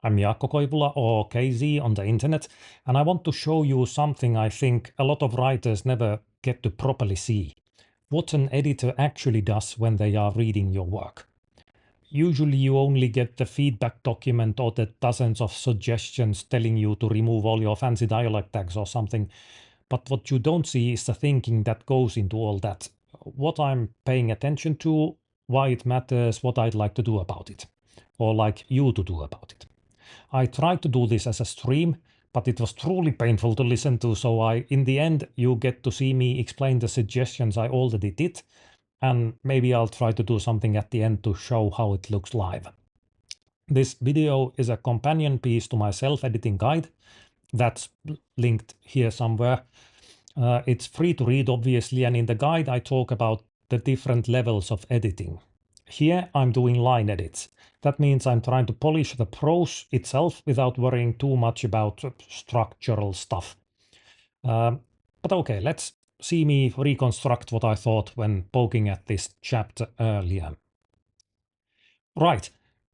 I'm Jaakko Koivula, or KZ on the internet, and I want to show you something I think a lot of writers never get to properly see. What an editor actually does when they are reading your work. Usually you only get the feedback document or the dozens of suggestions telling you to remove all your fancy dialect tags or something, but what you don't see is the thinking that goes into all that. What I'm paying attention to, why it matters, what I'd like to do about it, or like you to do about it. I tried to do this as a stream, but it was truly painful to listen to, so in the end, you get to see me explain the suggestions I already did, and maybe I'll try to do something at the end to show how it looks live. This video is a companion piece to my self-editing guide that's linked here somewhere. It's free to read, obviously, and in the guide I talk about the different levels of editing. Here I'm doing line edits. That means I'm trying to polish the prose itself without worrying too much about structural stuff. But okay, let's see me reconstruct what I thought when poking at this chapter earlier. Right,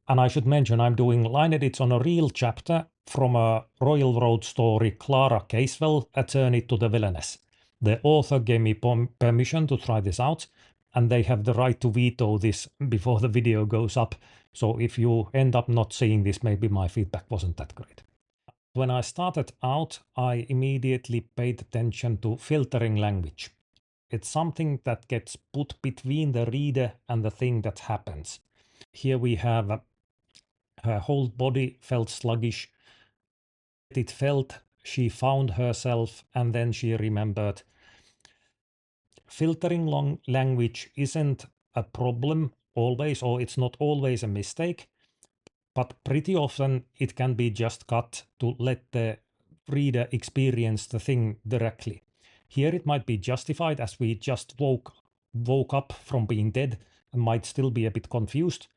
and I should mention I'm doing line edits on a real chapter from a Royal Road story, Clara Casewell, Attorney to the Villainess. The author gave me permission to try this out, and they have the right to veto this before the video goes up, so if you end up not seeing this, maybe my feedback wasn't that great. When I started out, I immediately paid attention to filtering language. It's something that gets put between the reader and the thing that happens. Here we have her whole body felt sluggish. It felt she found herself and then she remembered. Filtering language isn't a problem always, or it's not always a mistake, but pretty often it can be just cut to let the reader experience the thing directly. Here it might be justified as we just woke up from being dead and might still be a bit confused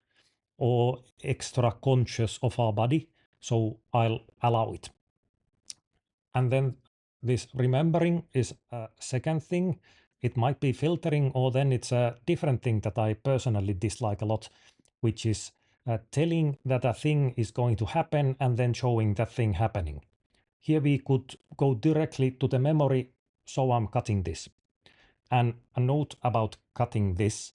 or extra conscious of our body, so I'll allow it. And then this remembering is a second thing. It might be filtering, or then it's a different thing that I personally dislike a lot, which is telling that a thing is going to happen and then showing that thing happening. Here we could go directly to the memory, so I'm cutting this. And a note about cutting this: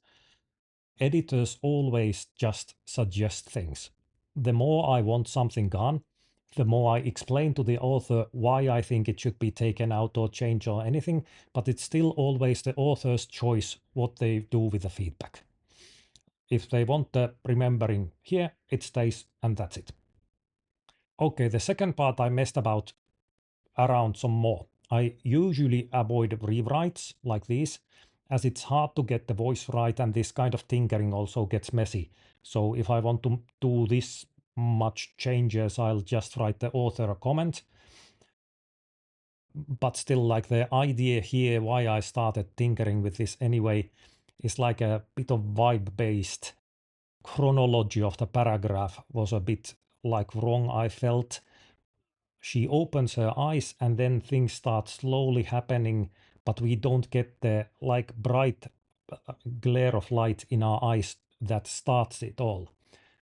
editors always just suggest things. The more I want something gone, the more I explain to the author why I think it should be taken out or changed or anything, but it's still always the author's choice what they do with the feedback. If they want the remembering here, it stays and that's it. Okay, the second part I messed about around some more. I usually avoid rewrites like these, as it's hard to get the voice right and this kind of tinkering also gets messy. So if I want to do this much changes, I'll just write the author a comment. But still, like, the idea here, why I started tinkering with this anyway, is like a bit of vibe-based chronology of the paragraph was a bit like wrong, I felt. She opens her eyes and then things start slowly happening, but we don't get the like bright glare of light in our eyes that starts it all.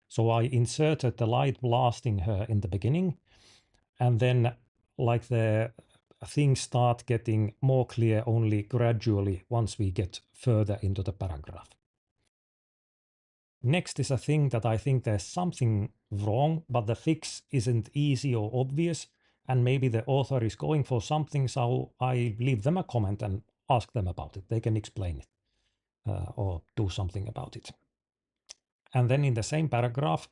So I inserted the light blasting her in the beginning, and then like the things start getting more clear only gradually once we get further into the paragraph. Next is a thing that I think there's something wrong, but the fix isn't easy or obvious, and maybe the author is going for something, so I leave them a comment and ask them about it. They can explain it or do something about it. And then in the same paragraph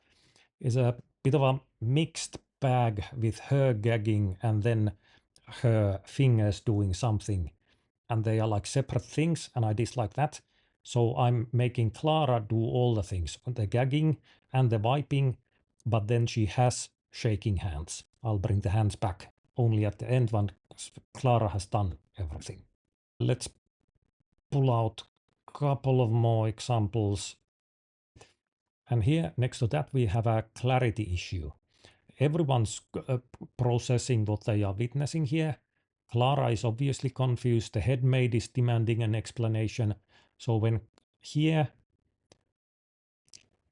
is a bit of a mixed bag with her gagging and then her fingers doing something. And they are like separate things, and I dislike that. So I'm making Clara do all the things, the gagging and the wiping, but then she has shaking hands. I'll bring the hands back only at the end when Clara has done everything. Let's pull out a couple of more examples. And here next to that we have a clarity issue. Everyone's processing what they are witnessing here. Clara is obviously confused. The headmaid is demanding an explanation. So when here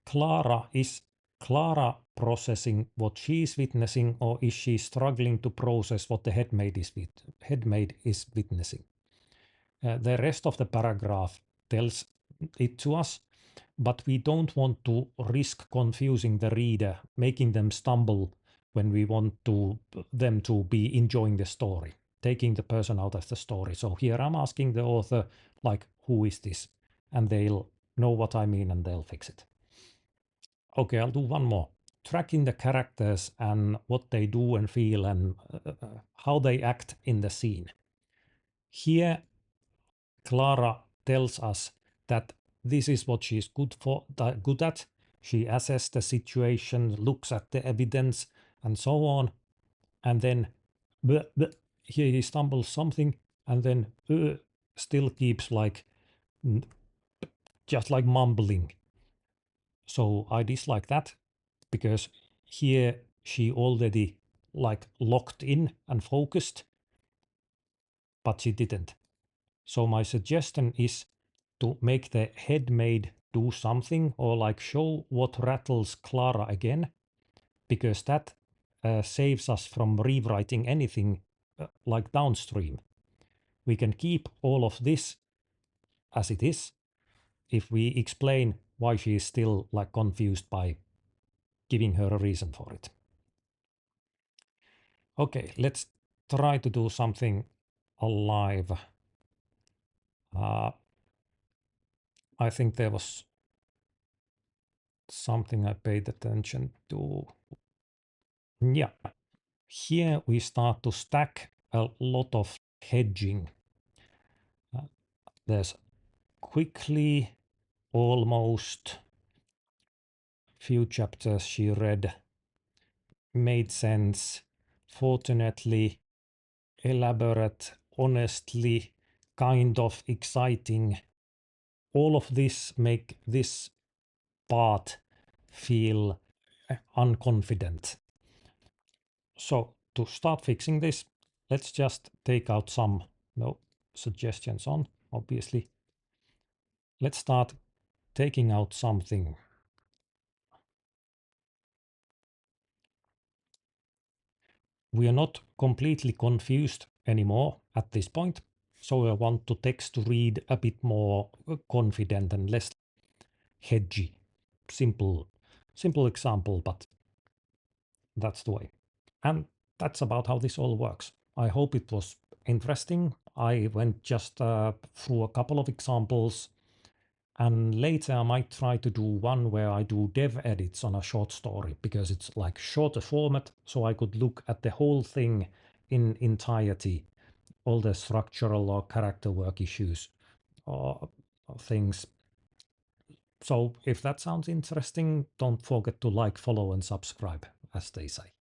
Clara is Clara processing what she's witnessing, or is she struggling to process what the headmaid is witnessing? The rest of the paragraph tells it to us, but we don't want to risk confusing the reader, making them stumble when we want them to be enjoying the story, taking the person out of the story. So here I'm asking the author, like, who is this? And they'll know what I mean and they'll fix it. Okay, I'll do one more. Tracking the characters and what they do and feel and how they act in the scene. Here, Clara tells us that this is what she's good at. She assesses the situation, looks at the evidence, and so on. And then here he stumbles something, and then still keeps like just like mumbling. So I dislike that, because here she already like locked in and focused, but she didn't. So my suggestion is to make the headmaid do something, or like show what rattles Clara again, because that saves us from rewriting anything like downstream. We can keep all of this as it is if we explain why she is still like confused by giving her a reason for it. Okay, let's try to do something alive. I think there was something I paid attention to. Yeah, here we start to stack a lot of hedging. There's quickly, almost, few chapters she read, made sense, fortunately, elaborate, honestly, kind of exciting. All of this make this part feel unconfident. So to start fixing this, let's just take out some suggestions on, obviously. Let's start taking out something. We are not completely confused anymore at this point, so I want the text to read a bit more confident and less hedgy. Simple example, but that's the way. And that's about how this all works. I hope it was interesting. I went just through a couple of examples, and later I might try to do one where I do dev edits on a short story, because it's like shorter format, so I could look at the whole thing in entirety, all the structural or character work issues or things. So if that sounds interesting, don't forget to like, follow, and subscribe, as they say.